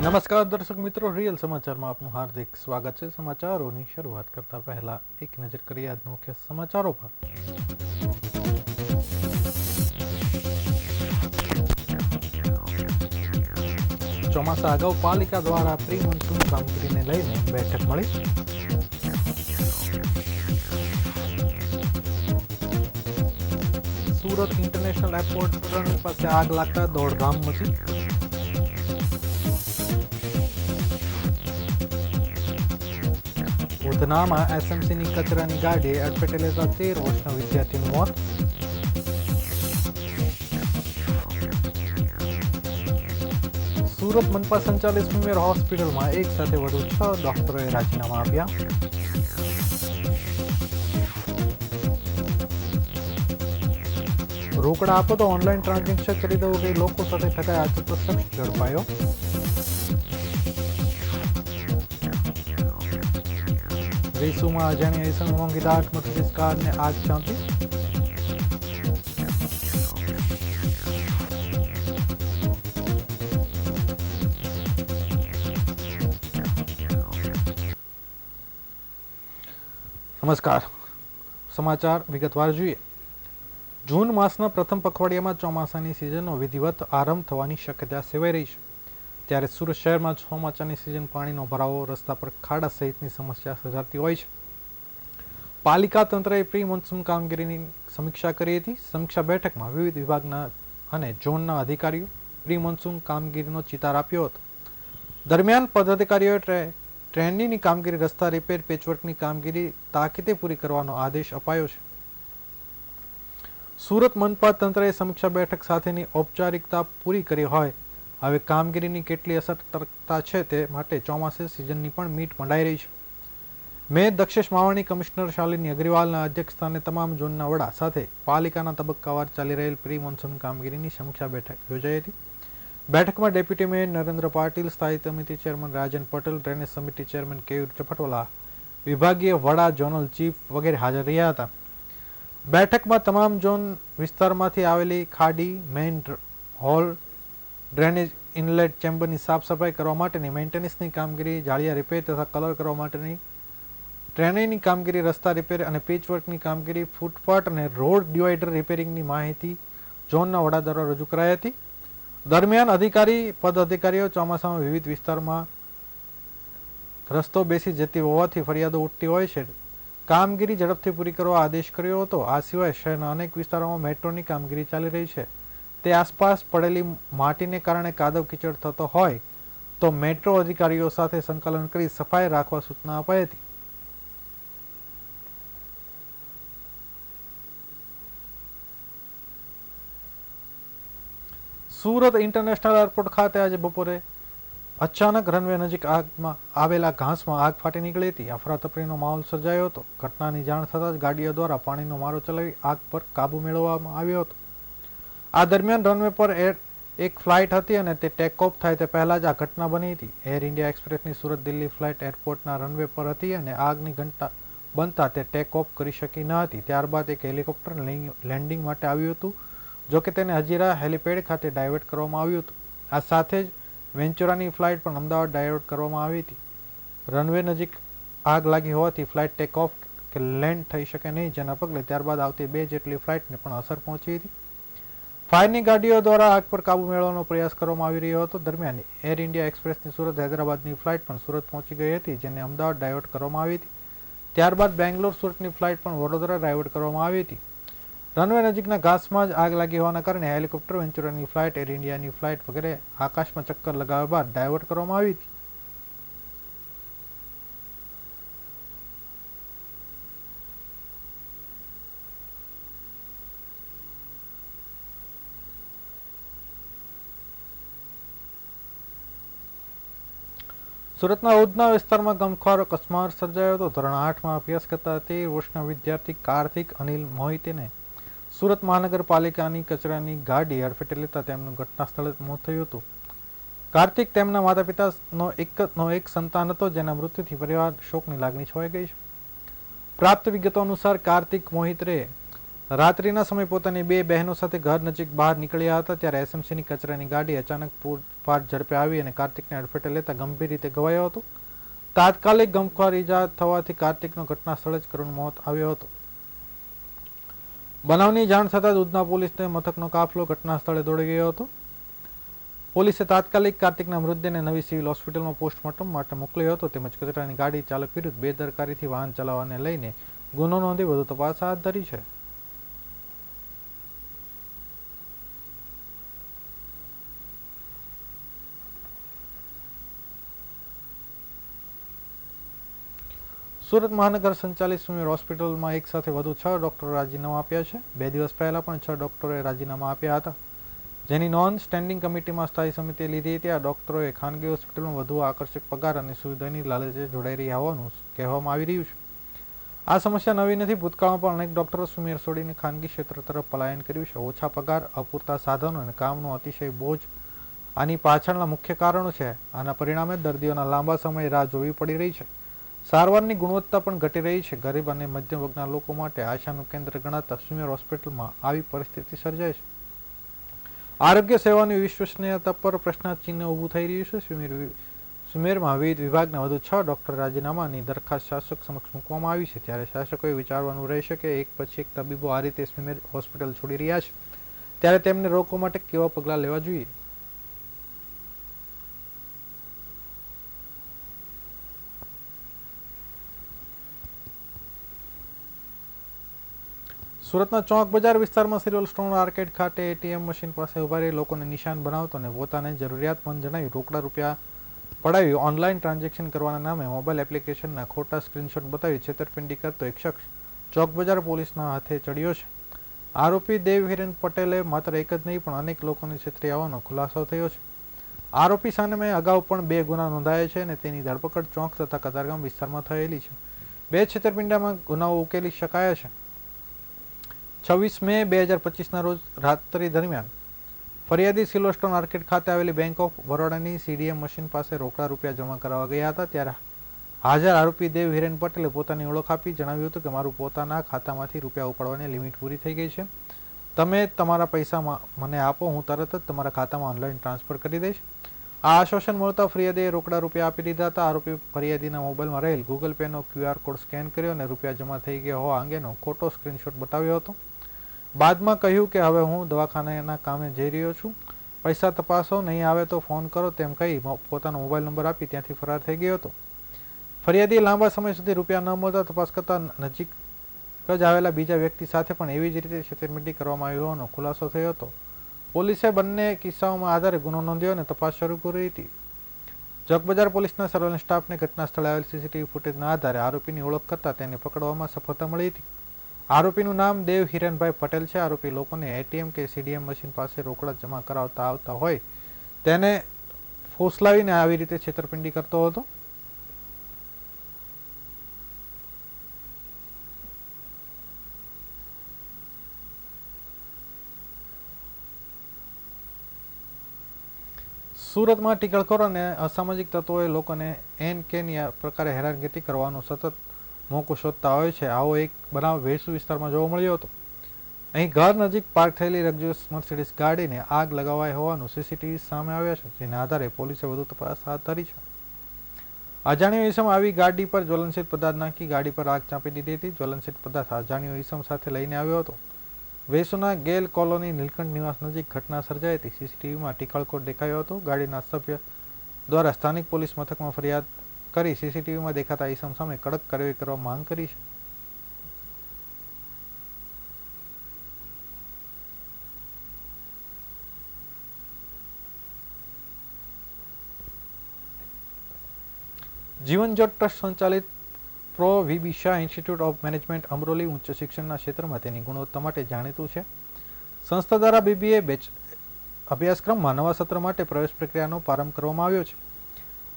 નમસ્કાર દર્શક મિત્રો, રિયલ સમાચારમાં આપનું હાર્દિક સ્વાગત છે। સમાચારોની શરૂઆત કરતા પહેલા એક નજર કરીએ આજના મુખ્ય સમાચારો પર। ચોમાસા અગાઉ પાલિકા દ્વારા પ્રી મોન્સૂન કામગીરીને લઈને બેઠક મળી। સુરત ઇન્ટરનેશનલ એરપોર્ટ પાસે આગ લાગતા દોડધામ મચી। ઉધનામાં એસએમસીની કચરાની ગાડીએ અડફેટે લેતા 13 વર્ષના વિદ્યાર્થીનું મોત। સુરત મનપા સંચાલિત સ્વીમેર હોસ્પિટલમાં એક સાથે વધુ 6 ડોક્ટરોએ રાજીનામા આપ્યા। રોકડા આપો તો ઓનલાઈન ટ્રાન્ઝેક્શન કરી દઉં કે લોકો સાથે ઠગાય આચરતો શખ્સ ઝડપાયો। વેસુમાં અજાણ્યા ઈસમે મોંઘી દાટ મર્સિડીઝ કારને આગ ચાંપી। નમસ્કાર, સમાચાર વિગતવાર જોઈએ। જૂન માસના પ્રથમ પખવાડિયામાં ચોમાસાની સિઝનનો વિધિવત આરંભ થવાની શક્યતા સેવાઈ રહી છે। ત્યારે સુરત શહેરમાં ચોમાસાની સિઝન પાણીનો ભરાવો, રસ્તા પર ખાડા સહિતની સમસ્યા સર્જાતી હોય છે। પાલિકા તંત્રએ પ્રી મોન્સૂન કામગીરીની સમીક્ષા કરી હતી। સમીક્ષા બેઠકમાં વિવિધ વિભાગના અને ઝોનના અધિકારીઓ પ્રી મોન્સૂન કામગીરીનો ચિતાર આપ્યો હતો। દરમિયાન પદાધિકારીઓએ ટ્રેનની કામગીરી, રસ્તા રિપેર, પેચવર્કની કામગીરી તાકીદે પૂરી કરવાનો આદેશ અપાયો છે। સુરત મનપા તંત્રએ સમીક્ષા બેઠક સાથેની ઔપચારિકતા પૂરી કરી હોય હવે કામગીરીની કેટલી અસરકારકતા છે તે માટે ચોમાસા સિઝનની પણ મીટ મંડાઈ રહી છે। મેયર દક્ષેશ માવાણી, કમિશનર શાલિની અગ્રવાલના અધ્યક્ષસ્થાને તમામ ઝોનના વડા સાથે પાલિકાના તબક્કાવાર ચાલી રહેલ પ્રી મોન્સૂન કામગીરીની સમીક્ષા બેઠક યોજાઈ હતી। બેઠકમાં ડેપ્યુટી મેયર નરેન્દ્ર પાટીલ, સ્થાયી સમિતિ ચેરમેન રાજન પટેલ, ડ્રેનેજ સમિતિ ચેરમેન કેયુર ચપટવાલા, વિભાગીય વડા, ઝોનલ ચીફ વગેરે હાજર રહ્યા હતા। બેઠકમાં તમામ ઝોન વિસ્તારમાંથી આવેલી ખાડી, મેઇન હોલ, ડ્રેનેજ ઇનલેટ, ચેમ્બરની સાફ સફાઈ કરવા માટેની મેન્ટેનન્સની કામગીરી, જાળિયા રિપેર તથા કલર કરવા માટેની ટ્રેનની કામગીરી, રસ્તા રિપેર અને પેચવર્કની કામગીરી, ફૂટપાથ અને રોડ ડિવાઈડર રિપેરિંગની માહિતી ઝોનના વડા દ્વારા રજૂ કરાઈ હતી। દરમિયાન પદ અધિકારીઓ ચોમાસામાં વિવિધ વિસ્તારમાં રસ્તો બેસી જતી હોવાથી ફરિયાદો ઉઠતી હોય છે। કામગીરી ઝડપથી પૂરી કરવા આદેશ કર્યો હતો। આ સિવાય શહેરના અનેક વિસ્તારોમાં મેટ્રોની કામગીરી ચાલી રહી છે, તે આસપાસ પડેલી માટીને કારણે કાદવ કીચડ થતો હોય તો મેટ્રો અધિકારીઓ સાથે સંકલન કરી સફાઈ રાખવા સૂચના અપાઈ હતી। સુરત ઇન્ટરનેશનલ એરપોર્ટ ખાતે આજે બપોરે અચાનક રનવે નજીક આવેલા ઘાસમાં આગ ફાટી નીકળી હતી। અફરાતફરીનો માહોલ સર્જાયો હતો। ઘટનાની જાણ થતાં જ ગાડીઓ દ્વારા પાણીનો મારો ચલાવી આગ પર કાબુ મેળવવામાં આવ્યો હતો। આ દરમિયાન રનવે પર એક ફ્લાઇટ હતી અને તે ટેક ઓફ થાય તે પહેલા જ આ ઘટના બની હતી। એર ઇન્ડિયા એક્સપ્રેસની સુરત દિલ્હી ફ્લાઇટ એરપોર્ટના રનવે પર હતી અને આગની ઘટના બનતા તે ટેક ઓફ કરી શકી ન હતી। ત્યારબાદ એક હેલિકોપ્ટર લેન્ડિંગ માટે આવ્યું હતું, જોકે તેને હજીરા હેલિપેડ ખાતે ડાયવર્ટ કરવામાં આવ્યું હતું। આ સાથે જ વેન્ચુરાની ફ્લાઇટ પણ અમદાવાદ ડાયવર્ટ કરવામાં આવી હતી। રનવે નજીક આગ લાગી હોવાથી ફ્લાઇટ ટેક ઓફ કે લેન્ડ થઈ શકે નહીં, જેના પગલે ત્યારબાદ આવતી 2 જેટલી ફ્લાઇટને પણ અસર પહોંચી હતી। ફાયરની ગાડીઓ દ્વારા આગ પર કાબુ મેળવવાનો પ્રયાસ કરવામાં આવી રહ્યો હતો। દરમિયાન એર ઇન્ડિયા એક્સપ્રેસની સુરત હૈદરાબાદની ફ્લાઇટ પણ સુરત પહોંચી ગઈ હતી, જેને અમદાવાદ ડાયવર્ટ કરવામાં આવી હતી। ત્યારબાદ બેંગ્લોર સુરતની ફ્લાઇટ પણ વડોદરા ડાયવર્ટ કરવામાં આવી હતી। રનવે નજીકના ઘાસમાં જ આગ લાગી હોવાના કારણે હેલિકોપ્ટર, વેન્ચુરાની ફ્લાઇટ, એર ઇન્ડિયાની ફ્લાઇટ વગેરે આકાશમાં ચક્કર લગાવ્યા બાદ ડાયવર્ટ કરવામાં આવી હતી। સુરતના ઉધના વિસ્તારમાં ગમખ્વાર અકસ્માત સર્જાયો હતો। ધોરણ 8માં અભ્યાસ કરતા 13 વર્ષના વિદ્યાર્થી કાર્તિક અનિલ મોહિતને સુરત મહાનગરપાલિકાની કચરાની ગાડી અડફેટે લેતા તેમનું ઘટના સ્થળે મોત થયું હતું। કાર્તિક તેમના માતા પિતાનો એક સંતાન હતો, જેના મૃત્યુથી પરિવાર શોકની લાગણી છવાઈ ગઈ છે। પ્રાપ્ત વિગતો અનુસાર કાર્તિક મોહિત્રે રાત્રિના સમયે પોતાની બે બહેનો સાથે ઘર નજીક બહાર નીકળ્યા હતા ત્યારે એસએમસીની કચરાની ગાડી અચાનક પૂરપાટ ઝડપે આવી અને કાર્તિકને અડફેટે લેતા ગંભીર રીતે ઘવાયો હતો. તાત્કાલિક ગમખ્વાર ઈજા થવાથી કાર્તિકનો ઘટના સ્થળે જ કરુણ મોત આવ્યો હતો. બનાવની જાણ થતાં ઉધના પોલીસને મથકનો કાફલો ઘટના સ્થળે દોડી ગયો હતો. પોલીસે તાત્કાલિક કાર્તિકના મૃતદેહને નવી સિવિલ હોસ્પિટલમાં પોસ્ટમોર્ટમ માટે મોકલ્યો હતો તેમજ કચરાની ગાડી ચાલક વિરુદ્ધ બેદરકારીથી વાહન ચલાવવાને લઈને ગુનો નોંધી વધુ તપાસ હાથ ધરી છે. સુરત મહાનગર સંચાલિત સુમેર હોસ્પિટલમાં એક સાથે વધુ 6 ડોક્ટરો રાજીનામા આપ્યા છે. 2 દિવસ પહેલા પણ 6 ડોક્ટરોએ રાજીનામા આપ્યા હતા, જેની નોંધ સ્ટેન્ડિંગ કમિટીમાં સ્થાયી સમિતિએ લીધી હતી. આ ડોક્ટરોએ ખાનગી હોસ્પિટલમાં વધુ આકર્ષક પગાર અને સુવિધાની લાલચે જોડાઈ રહ્યા હોવાનું કહેવામાં આવી રહ્યું છે. આ સમસ્યા નવી નથી. ભૂતકાળમાં પણ અનેક ડોક્ટરો સુમેર છોડીને ખાનગી ક્ષેત્ર તરફ પલાયન કર્યું છે. ઓછા પગાર, અપૂરતા સાધનો અને કામનો અતિશય બોજ આની પાછળના મુખ્ય કારણો છે. આના પરિણામે દર્દીઓના લાંબા સમય રાહ જોવી પડી રહી છે. સારવારની ગુણવત્તા પણ ઘટી રહી છે. ગરીબ અને મધ્યમ વર્ગના લોકો માટે આશાનું કેન્દ્ર ગણાતા સુમેર હોસ્પિટલમાં આવી પરિસ્થિતિ સર્જાય છે. આરોગ્ય સેવાની વિશ્વસનીયતા પર પ્રશ્નાર્થ ઊભું થઈ રહ્યું છે. સુમેરમાં વિવિધ વિભાગના વધુ 6 ડોક્ટર રાજીનામાની દરખાસ્ત શાસક સમક્ષ મૂકવામાં આવી છે. ત્યારે શાસકોએ વિચારવાનું રહેશે કે એક પછી એક તબીબો આ રીતે સુમેર હોસ્પિટલ છોડી રહ્યા છે ત્યારે તેમને રોકવા માટે કેવા પગલાં લેવા જોઈએ. સુરતના ચોક બજાર વિસ્તારમાં સિલ્વર સ્ટોન આર્કેડ ખાતે એટીએમ મશીન પાસે ઉભા રહી લોકોને નિશાન બનાવતો અને પોતાને જરૂરિયાતમંદ જણાવી રોકડા રૂપિયા પડાવી ઓનલાઈન ટ્રાન્ઝેક્શન કરવાના નામે મોબાઈલ એપ્લિકેશનના ખોટા સ્ક્રીનશોટ બતાવી છેતરપિંડી કરતો એક શખ્સ ચોક બજાર પોલીસના હાથે ચડ્યો છે. આરોપી દેવ હિરેન પટેલે માત્ર એક જ નહીં પણ અનેક લોકોને છેતરી આવવાનો ખુલાસો થયો છે. આરોપી સામે અગાઉ પણ 2 ગુના નોંધાયા છે અને તેની ધરપકડ ચોક તથા કતારગામ વિસ્તારમાં થયેલી છે. 2 છેતરપિંડીમાં ગુનાઓ ઉકેલી શકાયા છે. 26 મે 2025ના રોજ રાત્રિ દરમિયાન ફરિયાદી સિલ્વર સ્ટોન આર્કેડ ખાતે આવેલી બેંક ઓફ બરોડાની સીડીએમ મશીન પાસે રોકડા રૂપિયા જમા કરાવવા ગયા હતા ત્યારે હાજર આરોપી દેવ હિરેન પટેલે પોતાની ઓળખ આપી જણાવ્યું હતું કે મારું પોતાના ખાતામાંથી રૂપિયા ઉપાડવાની લિમિટ પૂરી થઈ ગઈ છે. તમે તમારા પૈસા મને આપો, હું તરત જ તમારા ખાતામાં ઓનલાઈન ટ્રાન્સફર કરી દઈશ. આ આશ્વાસન મળતા ફરિયાદીએ રોકડા રૂપિયા આપી દીધા હતા. આરોપી ફરિયાદીના મોબાઈલમાં રહેલ ગૂગલ પેનો QR કોડ સ્કેન કર્યો અને રૂપિયા જમા થઈ ગયા હોવા અંગેનો ખોટો સ્ક્રીનશોટ બતાવ્યો હતો. બાદમાં કહ્યું કે હવે હું દવાખાનાના કામે જઈ રહ્યો છું, પૈસા તપાસો, નહીં આવે તો ફોન કરો તેમ કહી પોતાનો મોબાઈલ નંબર આપી ત્યાંથી ફરાર થઈ ગયો હતો. ફરિયાદીએ લાંબા સમય સુધી રૂપિયા ન મળતા તપાસ કરતા નજીક જ આવેલા બીજા વ્યક્તિ સાથે પણ એવી જ રીતે છેતરપિંડી કરવામાં આવી હોવાનો ખુલાસો થયો હતો. પોલીસે બંને કિસ્સાઓમાં આધારે ગુનો નોંધ્યો અને તપાસ શરૂ કરી હતી. ચોકબજાર પોલીસના સર્વેલન્સ સ્ટાફને ઘટના સ્થળે આવેલ સીસીટીવી ફૂટેજના આધારે આરોપીની ઓળખ કરતા તેને પકડવામાં સફળતા મળી હતી. આરોપીનું નામ દેવ હિરેનભાઈ પટેલ છે. આરોપી લોકોને એટીએમ કે સીડીએમ મશીન પાસે રોકડા જમા કરાવતા આવતા હોય તેને ફોસલાવીને આવી રીતે છેતરપિંડી કરતો હતો. સુરતમાં ટીકલખોર અને અસામાજિક તત્વોએ લોકોને એનકેની પ્રકારે હેરાનગતિ કરવાનું સતત મોકો શોધતા હોય છે. આવો એક બનાવ વેસુ વિસ્તારમાં જોવા મળ્યો હતો. અહીં ઘર નજીક પાર્ક થયેલી લક્ઝરિયસ મર્સિડીઝ ગાડીને આગ લગાવાઈ હોવાનું સીસીટીવી સામે આવ્યા છે, જેના આધારે પોલીસે વધુ તપાસ હાથ ધરી છે. અજાણ્યો ઈસમ આવી ગાડી પર જ્વલનશીલ પદાર્થ નાખી ગાડી પર આગ ચાંપી દીધી હતી. જ્વલનશીલ પદાર્થ અજાણ્યો ઈસમ સાથે લઈને આવ્યો હતો. વેસુના ગેલ કોલોની નીલકંઠ નિવાસ નજીક ઘટના સર્જાઈ હતી. સીસીટીવીમાં ટીકળકોટ દેખાયો હતો. ગાડીના સભ્ય દ્વારા સ્થાનિક પોલીસ મથકમાં ફરિયાદ કરી સીસીટીવીમાં દેખાતા ઈસમ સામે કડક કાર્યવાહી કરવા માંગ કરી છે. જીવન જ્યોત ટ્રસ્ટ સંચાલિત pro V Shah institute of management Amroli ઉચ્ચ શિક્ષણના ક્ષેત્રમાં તેની ગુણવત્તા માટે જાણીતું છે. સંસ્થા દ્વારા BBA બેચ અભ્યાસક્રમમાં નવા સત્ર માટે પ્રવેશ પ્રક્રિયાનો પ્રારંભ કરવામાં આવ્યો છે.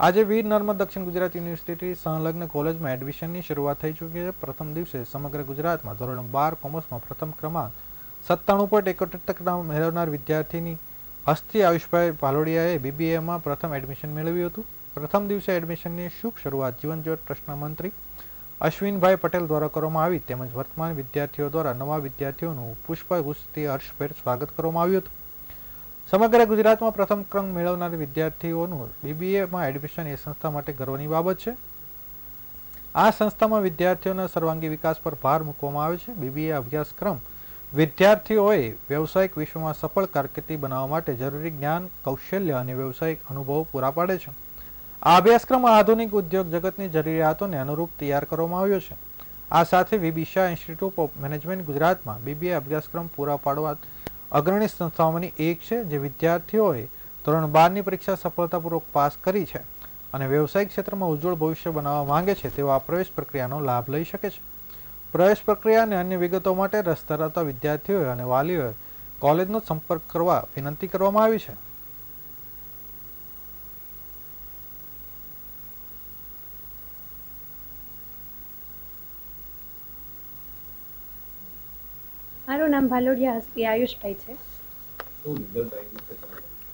આજે વીર નર્મદ દક્ષિણ ગુજરાત યુનિવર્સિટી સંલગ્ન કોલેજમાં એડમિશનની શરૂઆત થઈ ચૂકી છે. પ્રથમ દિવસે સમગ્ર ગુજરાતમાં ધોરણ 12 કોમર્સમાં પ્રથમ ક્રમાંક 97.71% મેળવનાર વિદ્યાર્થીની હસ્તી આયુષભાઈ ભાલોડિયાએ BBAમાં પ્રથમ એડમિશન મેળવ્યું હતું. પ્રથમ દિવસે એડમિશનની શુભ શરૂઆત જીવન જ્યોત ટ્રસ્ટના મંત્રી અશ્વિનભાઈ પટેલ દ્વારા કરવામાં આવી તેમજ વર્તમાન વિદ્યાર્થીઓ દ્વારા નવા વિદ્યાર્થીઓનું પુષ્પગુચ્છથી હર્ષભેર સ્વાગત કરવામાં આવ્યું હતું. સમગ્ર ગુજરાતમાં પ્રથમ ક્રમ મેળવનાર વિદ્યાર્થીઓનું બીબીએમાં એડમિશન એ સંસ્થા માટે ગર્વની બાબત છે. આ સંસ્થામાં વિદ્યાર્થીઓના સર્વાંગી વિકાસ પર ભાર મૂકવામાં આવે છે. બીબીએ અભ્યાસક્રમ વિદ્યાર્થીઓએ વ્યવસાયિક વિશ્વમાં સફળ કારકિર્દી બનાવવા માટે જરૂરી જ્ઞાન, કૌશલ્ય અને વ્યવસાયિક અનુભવો પૂરા પાડે છે. આ અભ્યાસક્રમ આધુનિક ઉદ્યોગ જગતની જરૂરિયાતોને અનુરૂપ તૈયાર કરવામાં આવ્યો છે. આ સાથે VB Shah institute of management ગુજરાતમાં બીબીએ અભ્યાસક્રમ પૂરા પાડવા અગ્રણી સંસ્થાઓમાંની એક છે, જે વિદ્યાર્થીઓએ ધોરણ 12ની પરીક્ષા સફળતાપૂર્વક પાસ કરી છે અને વ્યવસાયિક ક્ષેત્રમાં ઉજ્જવળ ભવિષ્ય બનાવવા માંગે છે તેઓ આ પ્રવેશ પ્રક્રિયાનો લાભ લઈ શકે છે. પ્રવેશ પ્રક્રિયા અને અન્ય વિગતો માટે રસ ધરાવતા વિદ્યાર્થીઓએ અને વાલીઓએ કોલેજનો સંપર્ક કરવા વિનંતી કરવામાં આવી છે. મારું નામ ભાલોડિયા હસ્તી આયુષભાઈ છે.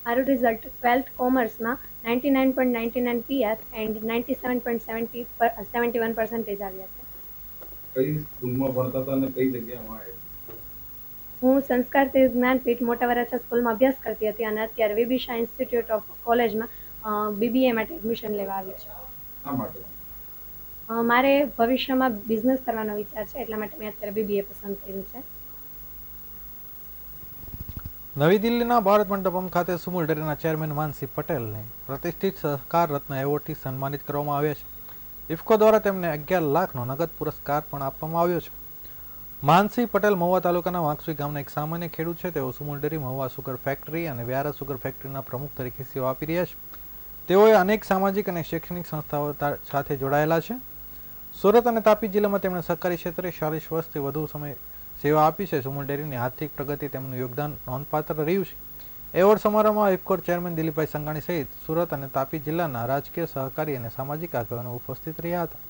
મારું રિઝલ્ટ 12th કોમર્સમાં 99.99 PR એન્ડ 97.71% આવ્યા છે. કઈ સ્કૂલમાં ભણતા હતા અને કઈ જગ્યામાં આવ્યા? હું સંસ્કાર તીર્થ જ્ઞાનપીઠ મોટા વરાછા સ્કૂલમાં અભ્યાસ કરતી હતી અને અત્યારે વીબી શાહ ઇન્સ્ટિટ્યૂટ ઓફ કોલેજમાં બીબીએ માટે એડમિશન લેવા આવી છું. શા માટે? મારે ભવિષ્યમાં બિઝનેસ કરવાનો વિચાર છે, એટલા માટે મેં અત્યારે બીબીએ પસંદ કર્યું છે. નવી દિલ્હીના ભારત મંડપમ ખાતે સુમુલ ડેરીના ચેરમેન માનસી પટેલને પ્રતિષ્ઠિત સહકાર રત્ન એવોર્ડથી સન્માનિત કરવામાં આવ્યા છે. ઇફકો દ્વારા તેમને 11 લાખનો નગદ પુરસ્કાર પણ આપવામાં આવ્યો છે. માનસી પટેલ મહુવા તાલુકાના વાંકસુઈ ગામના એક સામાન્ય ખેડૂત છે. તેઓ Sumul dairy, Mahuva sugar factory અને વ્યારા સુગર ફેક્ટરીના પ્રમુખ તરીકે સેવા આપી રહ્યા છે. તેઓએ અનેક સામાજિક અને શૈક્ષણિક સંસ્થાઓ સાથે જોડાયેલા છે. સુરત અને તાપી જિલ્લામાં તેમણે સહકારી ક્ષેત્રે 40 વર્ષથી વધુ સમય સેવા આપી છે. સુમુલ ડેરીની આર્થિક પ્રગતિ તેમનું યોગદાન નોંધપાત્ર રહ્યું છે. એવોર્ડ સમારોહમાં ઇફકો ચેરમેન દિલીપભાઈ સંઘાણી સહિત સુરત અને તાપી જિલ્લાના રાજકીય, સહકારી અને સામાજિક આગેવાનો ઉપસ્થિત રહ્યા હતા.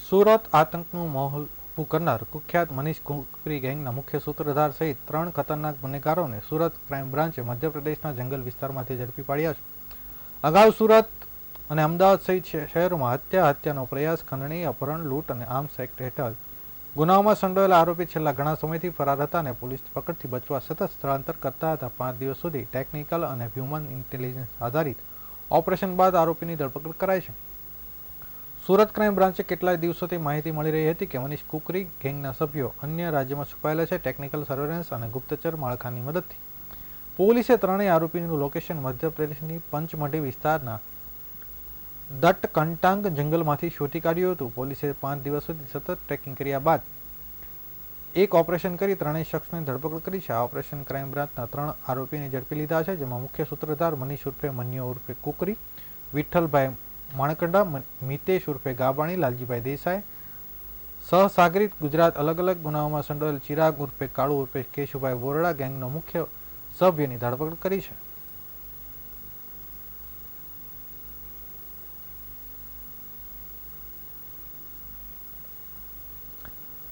સુરત આતંકનું માહોલ ઊભું કરનાર કુખ્યાત મનીષ કુકરી ગેંગના મુખ્ય સૂત્રધાર સહિત 3 ખતરનાક ગુનેગારોને સુરત ક્રાઇમ બ્રાન્ચે મધ્યપ્રદેશના જંગલ વિસ્તારમાંથી ઝડપી પાડ્યા છે. અગાઉ સુરત અને અમદાવાદ સહિત શહેરોમાં હત્યાનો પ્રયાસ, ખંડણી, અપહરણ, લૂંટ અને આર્મ્સ એક્ટ હેઠળ ગુનાઓમાં સંડોવાયેલા આરોપી છેલ્લા ઘણા સમયથી ફરાર હતા અને પોલીસ પકડથી બચવા સતત સ્થળાંતર કરતા હતા. 5 દિવસ સુધી ટેકનિકલ અને હ્યુમન ઇન્ટેલિજન્સ આધારિત ઓપરેશન બાદ આરોપીની ધરપકડ કરાઈ છે. સુરત ક્રાઇમ બ્રાન્ચે કેટલાય દિવસોથી માહિતી મળી રહી હતી કે મનીષ કુકરી ગેંગના સભ્યો અન્ય રાજ્યમાં છુપાયેલા છે. ટેકનિકલ સર્વેલન્સ અને ગુપ્તચર માળખાની મદદથી પોલીસે ત્રણેય આરોપીનું લોકેશન મધ્યપ્રદેશની પંચમઢી વિસ્તારના દટ્ટ કંટાંગ જંગલમાંથી શોધી કાઢ્યું હતું. પોલીસે 5 દિવસ સુધી સતત ટ્રેકિંગ કર્યા બાદ એક ઓપરેશન કરી ત્રણેય શખ્સની ધરપકડ કરી છે. આ ઓપરેશન ક્રાઇમ બ્રાન્ચના 3 આરોપીને ઝડપી લીધા છે, જેમાં મુખ્ય સૂત્રધાર મનીષ ઉર્ફે મન્યો ઉર્ફે કુકરી, વિઠ્ઠલભાઈ માણકંડા, મિતેશ ઉર્ફે ગાબાણી, લાલજીભાઈ દેસાઈ, સહસાગરિત ગુજરાત અલગ અલગ ગુનાઓમાં સંડોવાયેલ ચિરાગ ઉર્ફે કાળુ ઉર્ફે કેશુભાઈ બોરડા ગેંગનો મુખ્ય સભ્યની ધરપકડ કરી છે.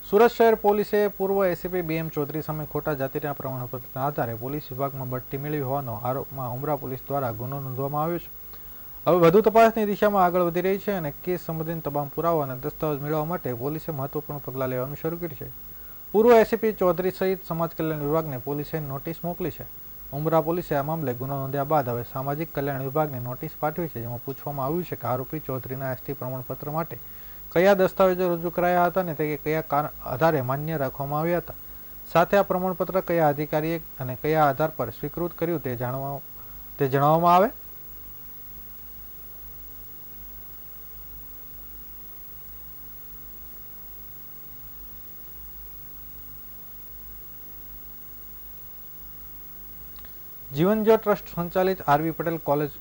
સુરત શહેર પોલીસે પૂર્વ એસીપી BM ચૌધરી સામે ખોટા જાતિના પ્રમાણપત્રના આધારે પોલીસ વિભાગમાં બઢતી મેળવી હોવાનો આરોપમાં ઉમરા પોલીસ દ્વારા ગુનો નોંધવામાં આવ્યો છે. હવે વધુ તપાસની દિશામાં આગળ વધી રહી છે અને કેસ સંબંધિત તમામ પુરાવા અને દસ્તાવેજ મેળવવા માટે પોલીસે મહત્વપૂર્ણ પગલાં લેવાનું શરૂ કર્યું છે. પૂર્વ એસીપી ચૌધરી સહિત સમાજ કલ્યાણ વિભાગને પોલીસે નોટિસ મોકલી છે. ઉમરા પોલીસે આ મામલે ગુનો નોંધ્યા બાદ હવે સામાજિક કલ્યાણ વિભાગને નોટિસ પાઠવી છે, જેમાં પૂછવામાં આવ્યું છે કે આરોપી ચૌધરીના એસટી પ્રમાણપત્ર માટે કયા દસ્તાવેજો રજૂ કરાયા હતા અને તે કયા આધારે માન્ય રાખવામાં આવ્યા હતા. સાથે આ પ્રમાણપત્ર કયા અધિકારીએ અને કયા આધાર પર સ્વીકૃત કર્યું તે જણાવવામાં આવે. જીવનજ્યોત ટ્રસ્ટ સંચાલિત RV Patel college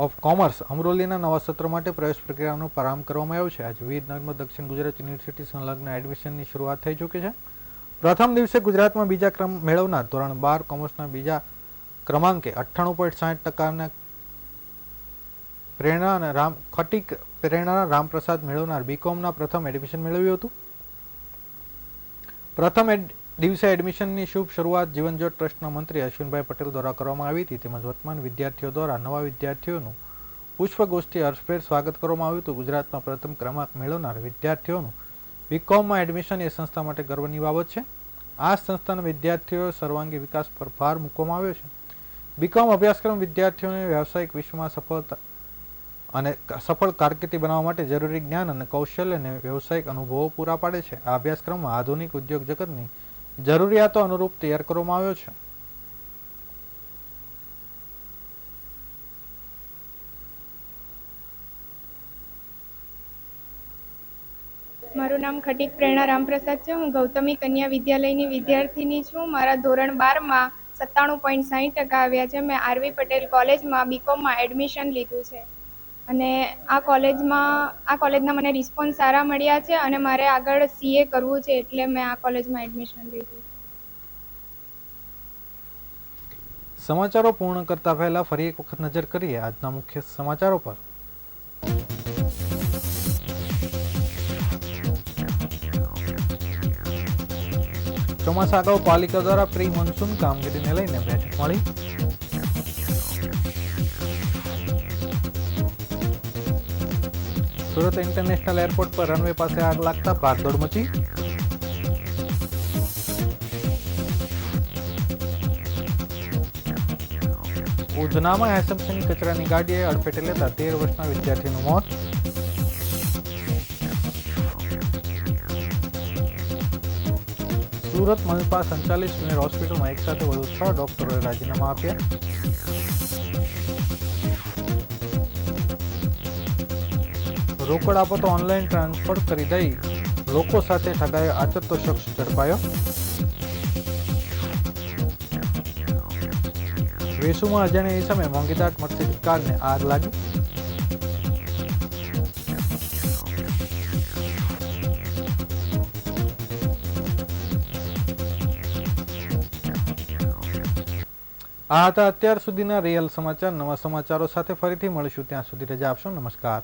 of commerce અમરોલીના નવા સત્ર માટે પ્રવેશ પ્રક્રિયાનો પ્રારંભ કરવામાં આવ્યો છે. આજે વિદ્યાનગરમાં દક્ષિણ ગુજરાત યુનિવર્સિટી સંલગ્ન એડમિશનની શરૂઆત થઈ ચૂકી છે. પ્રથમ દિવસે ગુજરાતમાં બીજા ક્રમ મેળવનાર ધોરણ 12 કોમર્સના બીજા ક્રમાંકે 98.60% પ્રેરણા રામપ્રસાદ મેળવનાર બીકોમના પ્રથમ એડમિશન મેળવ્યું હતું. પ્રથમ દિવસે એડમિશનની શુભ શરૂઆત જીવનજ્યોત ટ્રસ્ટના મંત્રી અશ્વિનભાઈ પટેલ દ્વારા કરવામાં આવી હતી. તેમજ વર્તમાન વિદ્યાર્થીઓ દ્વારા નવા વિદ્યાર્થીઓનું પુષ્પગોષ્ઠી હર્ષભેર સ્વાગત કરવામાં આવ્યું હતું. ગુજરાતમાં પ્રથમ ક્રમાંક મેળવનાર વિદ્યાર્થીઓનું બીકોમમાં એડમિશન એ સંસ્થા માટે ગર્વની બાબત છે. આ સંસ્થાના વિદ્યાર્થીઓ સર્વાંગી વિકાસ પર ભાર મૂકવામાં આવ્યો છે. બીકોમ અભ્યાસક્રમ વિદ્યાર્થીઓને વ્યાવસાયિક વિશ્વમાં સફળ કારકિર્દી બનાવવા માટે જરૂરી જ્ઞાન અને કૌશલ્ય અને વ્યવસાયિક અનુભવો પૂરા પાડે છે. આ અભ્યાસક્રમમાં આધુનિક ઉદ્યોગ જગતની જરૂરિયાતો અનુરૂપ તૈયાર કરવામાં આવ્યો છે. મારું નામ ખટીક પ્રેરણા રામપ્રસાદ છે. હું ગૌતમી કન્યા વિદ્યાલયની વિદ્યાર્થીની છું. મારા ધોરણ 12માં 97.60% આવ્યા છે. મેં આરવી પટેલ કોલેજમાં બીકોમમાં એડમિશન લીધું છે અને આ કોલેજના મને રિસ્પોન્સ સારા મળ્યા છે અને મારે આગળ સીએ કરવું છે એટલે મેં આ કોલેજમાં એડમિશન લીધું. સમાચારો પૂર્ણ કરતા પહેલા ફરી એક વખત નજર કરીએ આજના મુખ્ય સમાચારો પર. ચોમાસા અગાઉ પાલિકા દ્વારા પ્રી મોન્સૂન કામગીરીને લઈને બેઠક મળી. સુરત ઇન્ટરનેશનલ એરપોર્ટ પર રનવે પાસે આગ લાગતા ભાગદોડ મચી. ઉધનામાં એસએમસીની કચરાની ગાડીએ અડફેટે લેતા 13 વર્ષના વિદ્યાર્થીનું મોત. સુરત મનપા સંચાલિત સિનિયર હોસ્પિટલમાં એક સાથે વધુ 6 ડોક્ટરોએ રાજીનામા આપ્યા. રોકડ આપો તો ઓનલાઈન ટ્રાન્સફર કરી દઈ લોકો સાથે ઠગાયો આચરતો શખ્સ ઝડપાયો. વેસુમાં અજાણ્યા સમયે મોંઘીદાટ મર્સિડીઝ કારને આગ લાગી. આ હતા અત્યાર સુધીના રિયલ સમાચાર. નવા સમાચારો સાથે ફરીથી મળીશું. ત્યાં સુધી રજા આપશો. નમસ્કાર.